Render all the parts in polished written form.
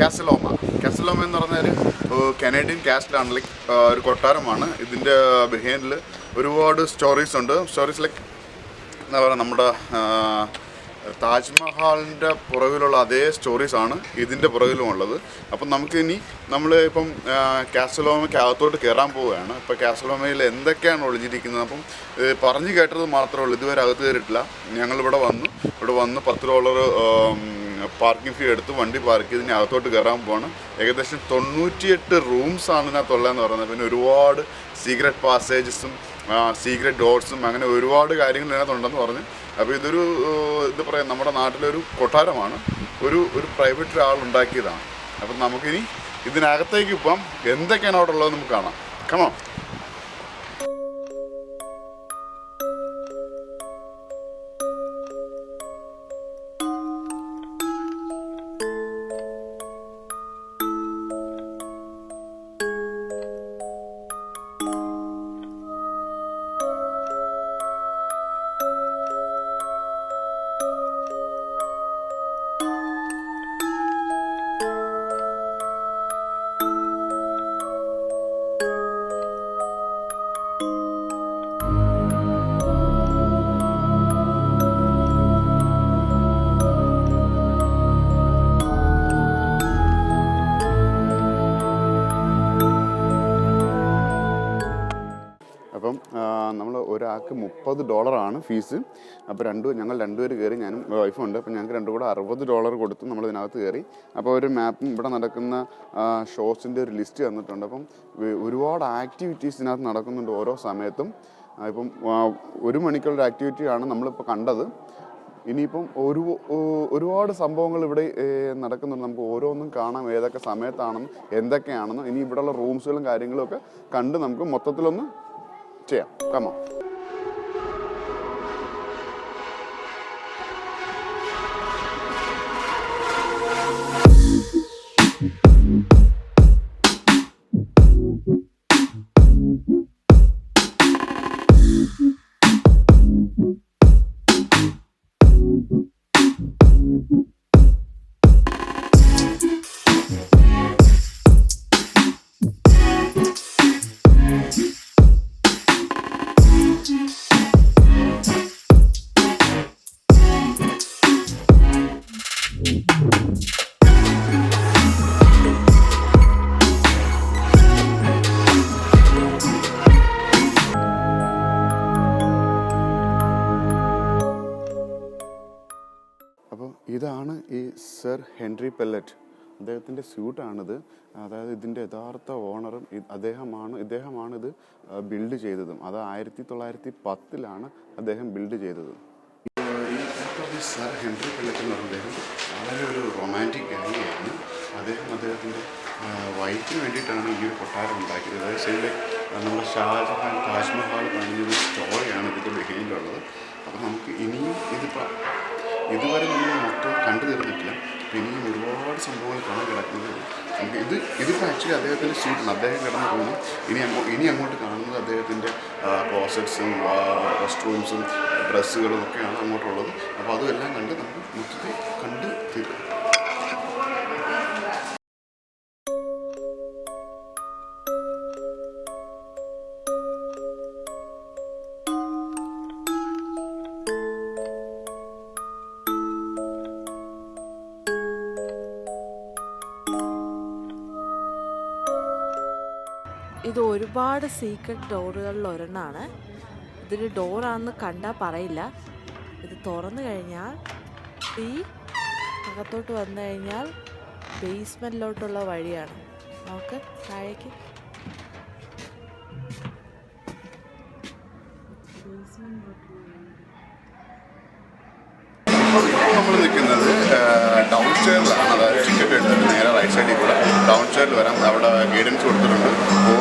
കാസലോമ എന്ന് പറഞ്ഞാൽ Canadian കാസ്റ്റിലാണ്, like ഒരു കൊട്ടാരമാണ്. ഇതിൻ്റെ ബിഹൈൻഡിൽ ഒരുപാട് സ്റ്റോറീസ് ഉണ്ട്. സ്റ്റോറീസ് ലൈക്ക് എന്താ പറയുക, നമ്മുടെ താജ്മഹാലിൻ്റെ പുറകിലുള്ള അതേ സ്റ്റോറീസാണ് ഇതിൻ്റെ പുറകിലും ഉള്ളത്. അപ്പം നമുക്കിനി ഇപ്പം കാസലോമയ്ക്ക് അകത്തോട്ട് കയറാൻ പോവുകയാണ്. ഇപ്പോൾ കാസലോമയിൽ എന്തൊക്കെയാണ് ഒളിഞ്ഞിരിക്കുന്നത് അപ്പം പറഞ്ഞു കേട്ടത് മാത്രമേ ഉള്ളൂ, ഇതുവരെ അകത്ത് കയറിയിട്ടില്ല. ഞങ്ങളിവിടെ വന്നു $10 പാർക്കിംഗ് ഫീ എടുത്ത് വണ്ടി പാർക്ക് ചെയ്ത് ഇനി അകത്തോട്ട് കയറാൻ പോവാണ്. ഏകദേശം 98 റൂംസാണ് ഇതിനകത്തുള്ളതെന്ന് പറയുന്നത്. പിന്നെ ഒരുപാട് സീക്രട്ട് പാസേജസും സീക്രട്ട് ഡോർസും അങ്ങനെ ഒരുപാട് കാര്യങ്ങൾ ഇതിനകത്തുണ്ടെന്ന് പറഞ്ഞു. അപ്പോൾ ഇതൊരു എന്താ പറയുക, നമ്മുടെ നാട്ടിലൊരു കൊട്ടാരമാണ്, ഒരു പ്രൈവറ്റ് ആളുണ്ടാക്കിയതാണ്. അപ്പം നമുക്കിനി ഇതിനകത്തേക്ക് പോകാം. എന്തൊക്കെയാണ് അവിടെ ഉള്ളത് നമുക്ക് കാണാം. കമോൺ. അപ്പം നമ്മൾ ഒരാൾക്ക് $30 ഫീസ്. അപ്പോൾ ഞങ്ങൾ രണ്ടുപേര് കയറി, ഞാനും വൈഫുണ്ട്. അപ്പോൾ ഞങ്ങൾക്ക് രണ്ടും കൂടെ $60 കൊടുത്ത് നമ്മൾ ഇതിനകത്ത് കയറി. അപ്പോൾ ഒരു മാപ്പും ഇവിടെ നടക്കുന്ന ഷോസിൻ്റെ ഒരു ലിസ്റ്റ് തന്നിട്ടുണ്ട്. അപ്പം ഒരുപാട് ആക്ടിവിറ്റീസ് ഇതിനകത്ത് നടക്കുന്നുണ്ട് ഓരോ സമയത്തും. ഇപ്പം 1 മണിക്കുള്ള ആക്ടിവിറ്റിയാണ് നമ്മളിപ്പോൾ കണ്ടത്. ഇനിയിപ്പം ഒരുപാട് സംഭവങ്ങൾ ഇവിടെ നടക്കുന്നുണ്ട്. നമുക്ക് ഓരോന്നും കാണാം, ഏതൊക്കെ സമയത്താണെന്നും എന്തൊക്കെയാണെന്നും. ഇനി ഇവിടെയുള്ള റൂംസുകളും കാര്യങ്ങളും ഒക്കെ കണ്ട് നമുക്ക് മൊത്തത്തിലൊന്ന് ചെയ്യാം. കമോ. അപ്പോൾ ഇതാണ് ഈ സർ ഹെൻറി പെല്ലറ്റ്, അദ്ദേഹത്തിൻ്റെ സ്യൂട്ടാണിത്. അതായത് ഇതിൻ്റെ യഥാർത്ഥ ഓണറും ഇദ്ദേഹമാണ് ഇത് ബിൽഡ് ചെയ്തതും. അത് 1910 അദ്ദേഹം ബിൽഡ് ചെയ്തത്. ഈ സർ ഹെൻറി പെല്ലറ്റ് എന്ന് പറഞ്ഞ അദ്ദേഹം വളരെ ഒരു റൊമാൻറ്റിക് ഗായിയാണ്. അദ്ദേഹത്തിൻ്റെ വൈഫിന് വേണ്ടിയിട്ടാണ് ഈ ഒരു കൊട്ടാരം ഉണ്ടാക്കിയത്. അതായത് ശരി നമ്മുടെ ഷാജഹാൻ താജ്മഹാൾ പണിഞ്ഞൊരു സ്റ്റോറിയാണ് ഇതിൻ്റെ ബിഹൈൻഡിലുള്ളത്. അപ്പോൾ നമുക്ക് ഇനിയും ഇതുവരെ നമ്മൾ മൊത്തം കണ്ടു തീർന്നിട്ടില്ല. അപ്പോൾ ഇനിയും ഒരുപാട് സംഭവങ്ങൾ കാണാൻ കിടക്കുന്നത്. നമുക്ക് ഇതിപ്പോൾ ആക്ച്വലി അദ്ദേഹത്തിൻ്റെ സ്യൂട്ടാണ്. അദ്ദേഹം കിടന്ന് പോകുന്നു. ഇനി അങ്ങോട്ട് കാണുന്നത് അദ്ദേഹത്തിൻ്റെ ക്ലോസറ്റ്സും റെസ്റ്റ് റൂംസും ഡ്രസ്സുകളും ഒക്കെയാണ് അങ്ങോട്ടുള്ളത്. അപ്പോൾ അതുമെല്ലാം കണ്ട് നമുക്ക് മൊത്തത്തിൽ കണ്ട് തീർക്കാം. ഇത് ഒരുപാട് സീക്രട്ട് ഡോറുകളിൽ ഒരെണ്ണമാണ്. ഇതൊരു ഡോറാണെന്ന് കണ്ടാൽ പറയില്ല. ഇത് തുറന്നു കഴിഞ്ഞാൽ ഈ അകത്തോട്ട് വന്നു കഴിഞ്ഞാൽ ബേസ്മെൻറ്റിലോട്ടുള്ള വഴിയാണ്. നമുക്ക് താഴേക്ക് നമ്മൾ നിൽക്കുന്നത് ഡൗൺ സ്റ്റെയറിലാണ്. അതായത് ടിക്കറ്റ് എടുത്തിട്ട് നേരെ റൈറ്റ് സൈഡിൽ കൂടെ ഡൗൺ സ്റ്റെയറിൽ വരാം. അവിടെ ഗൈഡൻസ് കൊടുത്തിട്ടുണ്ട്.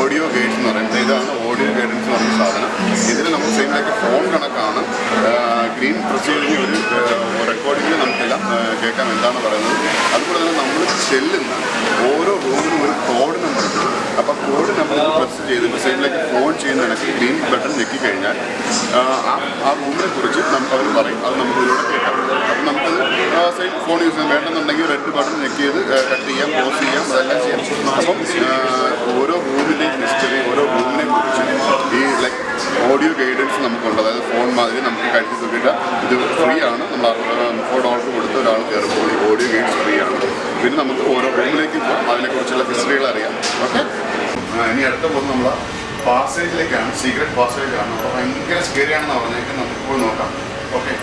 ഓഡിയോ ഗൈഡൻസ് എന്ന് പറയുന്നത് ഇതാണ് ഓഡിയോ ഗൈഡൻസ് എന്ന് പറയുന്ന സാധനം. ഇതിൽ നമ്മൾ സെയിമിലേക്ക് ഫോൺ കണക്കാണ്. ഗ്രീൻ പ്രസ് ചെയ്ത് ഒരു റെക്കോർഡിങ്ങിൽ നമുക്കെല്ലാം കേൾക്കാം എന്താണ് പറയുന്നത്. അതുപോലെ തന്നെ നമ്മൾ ചെല്ലുന്ന ഓരോ റൂമിനും ഒരു കോഡ് നമ്പർ ഉണ്ട്. അപ്പോൾ കോഡ് നമ്മൾ പ്രസ് ചെയ്തിട്ട് സൈഡിലേക്ക് ഫോൺ ചെയ്യുന്നതിനൊക്കെ ഗ്രീൻ ബട്ടൺ ഞെക്കി കഴിഞ്ഞാൽ ആ റൂമിനെ കുറിച്ച് നമുക്ക് അവർ പറയും. അത് നമുക്ക് ഇതിലൂടെ കേൾക്കാം. അപ്പം നമുക്കത് സെയിം ഫോൺ യൂസ് ചെയ്യാൻ വേണമെന്നുണ്ടെങ്കിൽ റെഡ് ബട്ടൺ ഞെക്കി ചെയ്ത് കട്ട് ചെയ്യാം, പോസ് ചെയ്യാം, അതെല്ലാം ചെയ്യാം. അപ്പം ഓരോ റൂമിൻ്റെയും ഹിസ്റ്ററി, ഓരോ റൂമിനെ കുറിച്ച് ഈ ലൈക്ക് ഓഡിയോ ഗൈഡൻസ് നമുക്കുണ്ട്. അതായത് ഫോൺ മാതിരി നമുക്ക് കഴുത്തി തൂക്കിയിട്ട് ഇത് ഫ്രീ ആണ്. നമ്മൾ $4 കൊടുത്ത് ഒരാൾ കയറുമ്പോൾ ഈ ഓഡിയോ ഗൈഡൻസ് ഫ്രീ ആണ്. പിന്നെ നമുക്ക് ഓരോ റൂമിലേക്ക് പോകാം, അതിനെക്കുറിച്ചുള്ള ഹിസ്റ്ററികൾ അറിയാം. ഓക്കെ, ഇനി അടുത്ത പോകുന്നത് നമ്മൾ പാസേജിലേക്കാണ്. സീക്രട്ട് പാസേജാണ്. അപ്പോൾ ഭയങ്കര സ്കേറിയാണെന്ന് പറഞ്ഞേക്കാൻ നമുക്കിപ്പോൾ നോക്കാം. ഓക്കെ,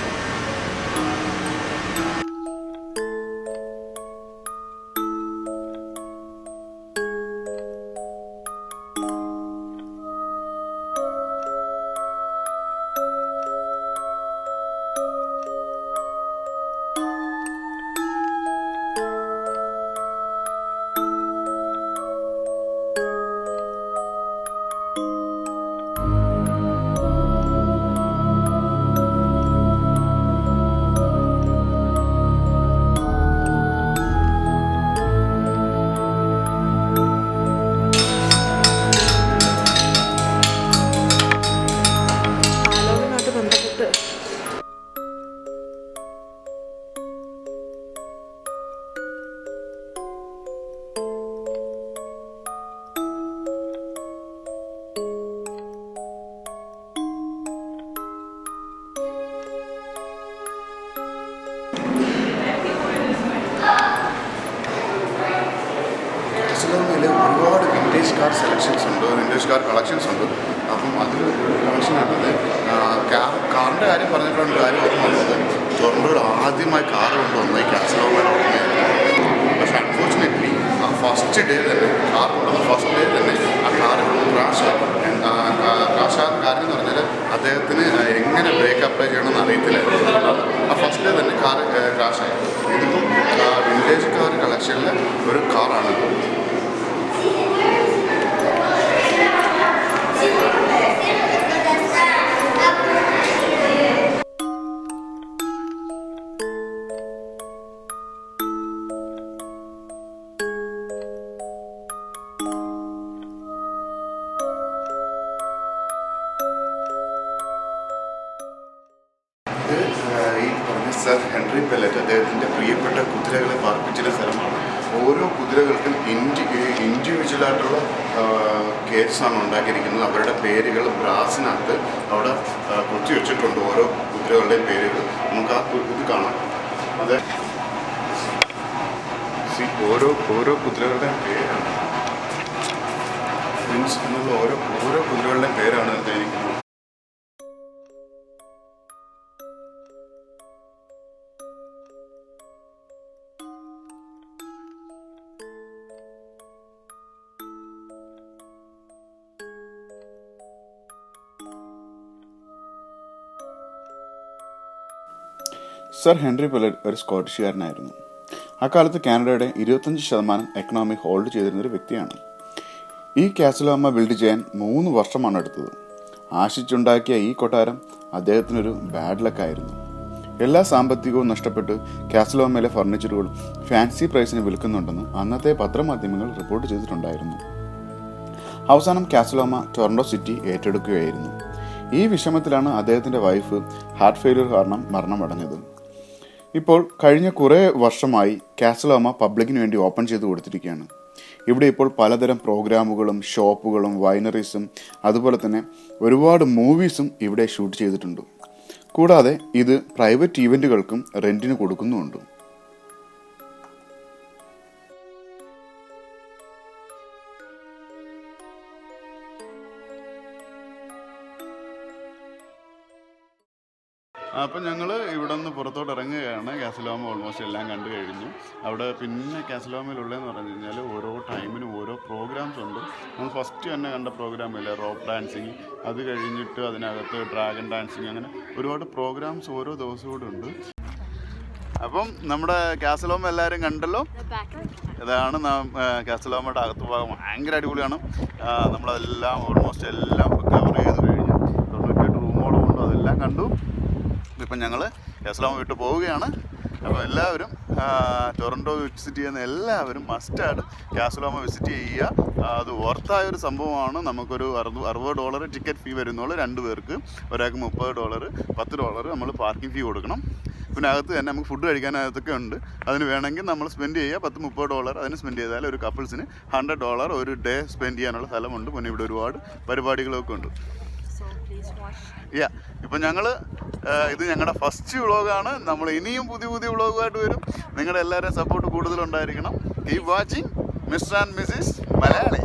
ഒരുപാട് വിൻറ്റേജ് കാർ സെലക്ഷൻസ് ഉണ്ട്, വിൻറ്റേജ് കാർ കളക്ഷൻസ് ഉണ്ട്. അപ്പം അതിൽ കളക്ഷനാണത്. കാറിൻ്റെ കാര്യം പറഞ്ഞിട്ടുള്ള കാര്യം ഓർമ്മ വന്നത് ടൊറൻറ്റോയിൽ ആദ്യമായി കാർ കൊണ്ടുവന്ന ഈ കാസലോമയുടെ ഓർമ്മയായിരുന്നു. പക്ഷേ അൺഫോർച്ചുനേറ്റ്ലി ആ ഫസ്റ്റ് ഡേ തന്നെ, കാർ കൊണ്ടുവന്ന ഫസ്റ്റ് ഡേ തന്നെ ആ കാർ ക്രാഷായി. ക്രാഷാകുന്ന കാര്യം എന്ന് പറഞ്ഞാൽ അദ്ദേഹത്തിന് എങ്ങനെ ബ്രേക്ക് അപ്ലൈ ചെയ്യണമെന്ന് അറിയത്തില്ലായിരുന്നു. ആ ഫസ്റ്റ് ഡേ തന്നെ കാർ ക്രാഷായി. ഇതിപ്പം വിൻറ്റേജ് കാർ കളക്ഷനിലെ ഒരു കാറാണ്. ഈ പറഞ്ഞ സർ ഹെൻറി പെല്ലറ്റ് അദ്ദേഹത്തിൻ്റെ പ്രിയപ്പെട്ട കുതിരകളെ പാർപ്പിച്ചിരുന്ന സ്ഥലമാണ്. ഓരോ കുതിരകൾക്കും ഇൻഡിവിജ്വലായിട്ടുള്ള കേസാണ് ഉണ്ടാക്കിയിരിക്കുന്നത്. അവരുടെ പേരുകൾ ബ്രാസിനകത്ത് അവിടെ കുത്തി വെച്ചിട്ടുണ്ട്. ഓരോ കുതിരകളുടെയും പേരുകൾ നമുക്ക് ആ ഇത് കാണാം. അത് ഓരോ കുതിരകളുടെയും പേരാണ് മീൻസ് എന്നുള്ള ഓരോ കുതിരകളുടെയും പേരാണ് എനിക്ക്. സർ ഹെൻറി പെല്ലറ്റ് ഒരു സ്കോട്ടിഷുകാരനായിരുന്നു. അക്കാലത്ത് കാനഡയുടെ 25% എക്കണോമി ഹോൾഡ് ചെയ്തിരുന്നൊരു വ്യക്തിയാണ്. ഈ കാസലോമ ബിൽഡ് ചെയ്യാൻ 3 വർഷമാണ് എടുത്തത്. ആശിച്ചുണ്ടാക്കിയ ഈ കൊട്ടാരം അദ്ദേഹത്തിനൊരു ബാഡ് ലക്കായിരുന്നു. എല്ലാ സാമ്പത്തികവും നഷ്ടപ്പെട്ട് കാസലോമയിലെ ഫർണിച്ചറുകൾ ഫാൻസി പ്രൈസിന് വിൽക്കുന്നുണ്ടെന്ന് അന്നത്തെ പത്രമാധ്യമങ്ങൾ റിപ്പോർട്ട് ചെയ്തിട്ടുണ്ടായിരുന്നു. അവസാനം കാസലോമ ടൊറൻറ്റോ സിറ്റി ഏറ്റെടുക്കുകയായിരുന്നു. ഈ വിഷമത്തിലാണ് അദ്ദേഹത്തിൻ്റെ വൈഫ് ഹാർട്ട് ഫെയിലിയർ കാരണം മരണമടഞ്ഞത്. ഇപ്പോൾ കഴിഞ്ഞ കുറേ വർഷമായി കാസലോമ പബ്ലിക്കിന് വേണ്ടി ഓപ്പൺ ചെയ്ത് കൊടുത്തിരിക്കുകയാണ്. ഇവിടെ ഇപ്പോൾ പലതരം പ്രോഗ്രാമുകളും ഷോപ്പുകളും വൈനറീസും അതുപോലെ തന്നെ ഒരുപാട് മൂവീസും ഇവിടെ ഷൂട്ട് ചെയ്തിട്ടുണ്ട്. കൂടാതെ ഇത് പ്രൈവറ്റ് ഈവൻറ്റുകൾക്കും റെൻറ്റിന് കൊടുക്കുന്നുമുണ്ട്. അപ്പം ഞങ്ങൾ ഇവിടെ നിന്ന് പുറത്തോട്ട് ഇറങ്ങുകയാണ്. കാസലോമ ഓൾമോസ്റ്റ് എല്ലാം കണ്ടു കഴിഞ്ഞു. അവിടെ പിന്നെ കാസലോമയിലുള്ളതെന്ന് പറഞ്ഞു കഴിഞ്ഞാൽ ഓരോ ടൈമിനും ഓരോ പ്രോഗ്രാംസ് ഉണ്ട്. നമ്മൾ ഫസ്റ്റ് തന്നെ കണ്ട പ്രോഗ്രാമില്ല റോപ്പ് ഡാൻസിങ്, അത് കഴിഞ്ഞിട്ട് അതിനകത്ത് ഡ്രാഗൺ ഡാൻസിങ്, അങ്ങനെ ഒരുപാട് പ്രോഗ്രാംസ് ഓരോ ദിവസവും കൂടെ ഉണ്ട്. അപ്പം നമ്മുടെ കാസലോമ എല്ലാവരും കണ്ടല്ലോ. ഇതാണ് കാസലോമയുടെ അകത്ത് ഭാഗം. ഭയങ്കര അടിപൊളിയാണ്. നമ്മളതെല്ലാം ഓൾമോസ്റ്റ് എല്ലാം കവർ ചെയ്ത് കഴിഞ്ഞു. 98 റൂമോളം ഉണ്ട്, അതെല്ലാം കണ്ടു. ഇപ്പം ഞങ്ങൾ കാസലോമ വിട്ട് പോവുകയാണ്. അപ്പോൾ എല്ലാവരും ടൊറൻറ്റോ വിസിറ്റ് ചെയ്യുന്ന എല്ലാവരും മസ്റ്റായിട്ട് കാസലോമ വിസിറ്റ് ചെയ്യുക. അത് വർത്തായ ഒരു സംഭവമാണ്. നമുക്കൊരു $60 ടിക്കറ്റ് ഫീ വരുന്നുള്ളൂ 2 പേർക്ക്. ഒരാൾക്ക് $30, $10 നമ്മൾ പാർക്കിംഗ് ഫീ കൊടുക്കണം. പിന്നെ അകത്ത് തന്നെ നമുക്ക് ഫുഡ് കഴിക്കാനകത്തൊക്കെ ഉണ്ട്. അതിന് വേണമെങ്കിൽ നമ്മൾ സ്പെൻഡ് ചെയ്യുക $10-30 അതിന് സ്പെൻഡ് ചെയ്താൽ ഒരു കപ്പിൾസിന് $100 ഒരു ഡേ സ്പെൻഡ് ചെയ്യാനുള്ള സ്ഥലമുണ്ട്. പിന്നെ ഇവിടെ ഒരുപാട് പരിപാടികളൊക്കെ ഉണ്ട്. ഇപ്പം ഞങ്ങൾ ഇത് ഞങ്ങളുടെ ഫസ്റ്റ് വ്ളോഗാണ്. നമ്മൾ ഇനിയും പുതിയ വ്ളോഗുമായിട്ട് വരും. നിങ്ങളുടെ എല്ലാവരുടെയും സപ്പോർട്ട് കൂടുതലുണ്ടായിരിക്കണം. Keep watching Mr and Mrs Malayali.